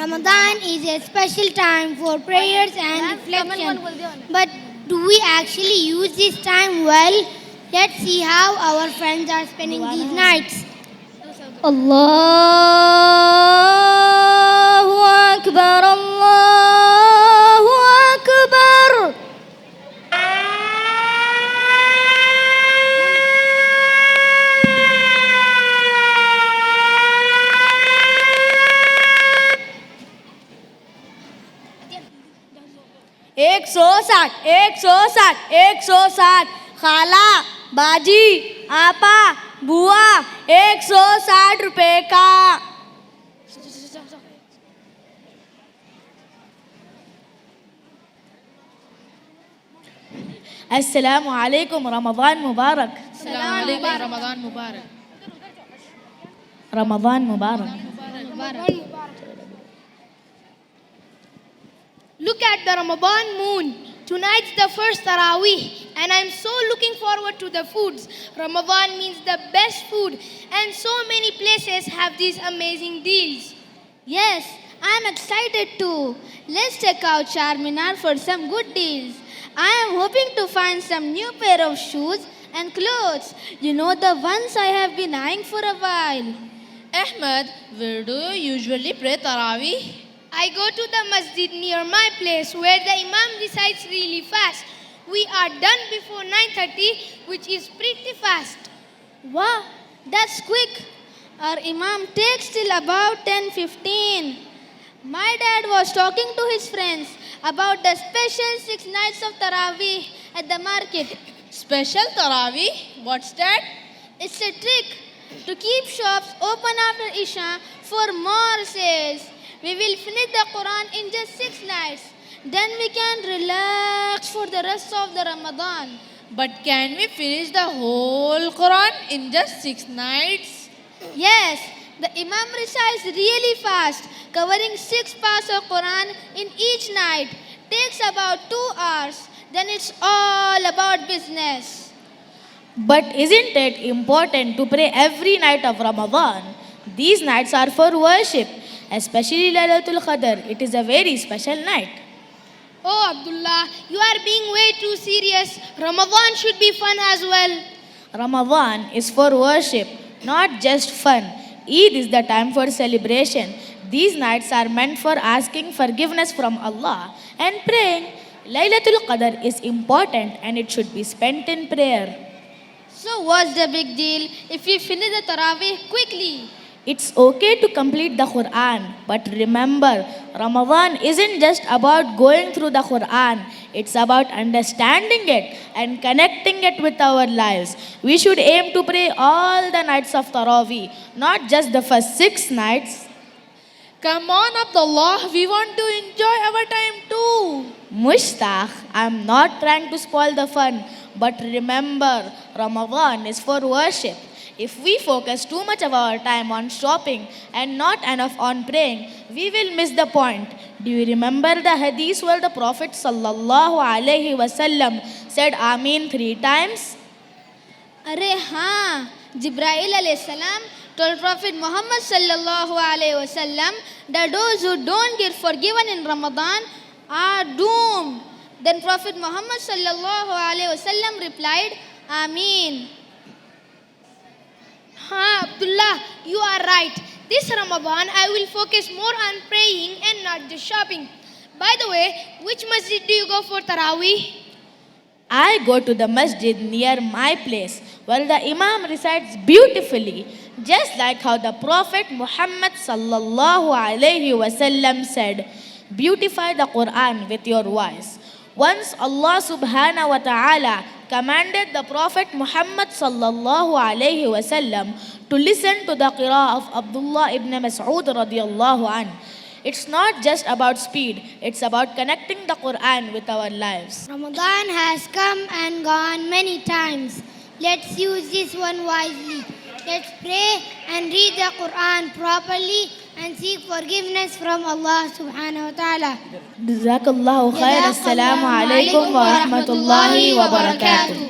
Ramadan is a special time for prayers and reflection. But do we actually use this time well? Let's see how our friends are spending these nights. Allahu Akbar, Allahu Akbar. एक सौ साठ खाला बाजी आपा बुआ 160 रुपए का. अस्सलामु अलैकुम रमज़ान मुबारक. रमज़ान मुबारक. रमज़ान मुबारक. Look at the Ramadan moon. Tonight's the first Taraweeh and I'm so looking forward to the foods. Ramadan means the best food and so many places have these amazing deals. Yes, I'm excited too. Let's check out Charminar for some good deals. I am hoping to find some new pair of shoes and clothes. You know, the ones I have been eyeing for a while. Ahmed, where do you usually pray Taraweeh? I go to the masjid near my place where the imam recites really fast. We are done before 9:30, which is pretty fast. Wow, that's quick. Our imam takes till about 10:15. My dad was talking to his friends about the special 6 nights of Taraweeh at the market. Special Taraweeh? What's that? It's a trick to keep shops open after Isha for more sales. We will finish the Quran in just 6 nights. Then we can relax for the rest of the Ramadan. But can we finish the whole Quran in just 6 nights? Yes, the Imam recites really fast, covering 6 parts of Quran in each night. Takes about 2 hours. Then it's all about business. But isn't it important to pray every night of Ramadan? These nights are for worship, especially Laylatul Qadr. It is a very special night. Oh, Abdullah, you are being way too serious. Ramadan should be fun as well. Ramadan is for worship, not just fun. Eid is the time for celebration. These nights are meant for asking forgiveness from Allah and praying. Laylatul Qadr is important and it should be spent in prayer. So what's the big deal if we finish the Taraweeh quickly? It's okay to complete the Quran, but remember, Ramadan isn't just about going through the Quran. It's about understanding it and connecting it with our lives. We should aim to pray all the nights of Taraweeh, not just the first 6 nights. Come on, Abdullah, we want to enjoy our time too. Mushtaq, I'm not trying to spoil the fun, but remember, Ramadan is for worship. If we focus too much of our time on shopping and not enough on praying, we will miss the point. Do you remember the hadith where the Prophet sallallahu alaihi wasallam said Ameen 3 times? Arey haan, Jibrail alayhi salam told Prophet Muhammad sallallahu alaihi wasallam that those who don't get forgiven in Ramadan are doomed. Then Prophet Muhammad sallallahu alaihi wasallam replied, Ameen. Abdullah, you are right. This Ramadan, I will focus more on praying and not just shopping. By the way, which masjid do you go for Taraweeh? I go to the masjid near my place where the Imam recites beautifully, just like how the Prophet Muhammad sallallahu alaihi wasallam said, beautify the Quran with your voice. Once Allah subhanahu wa ta'ala commanded the Prophet Muhammad sallallahu alaihi wasallam to listen to the qira'ah of Abdullah ibn Mas'ud radiyallahu an. It's not just about speed, it's about connecting the Quran with our lives. Ramadan has come and gone many times. Let's use this one wisely. Let's pray and read the Quran properly and seek forgiveness from Allah subhanahu wa ta'ala. Jazakallahu khair. Assalamu alaikum wa rahmatullahi wa barakatuh.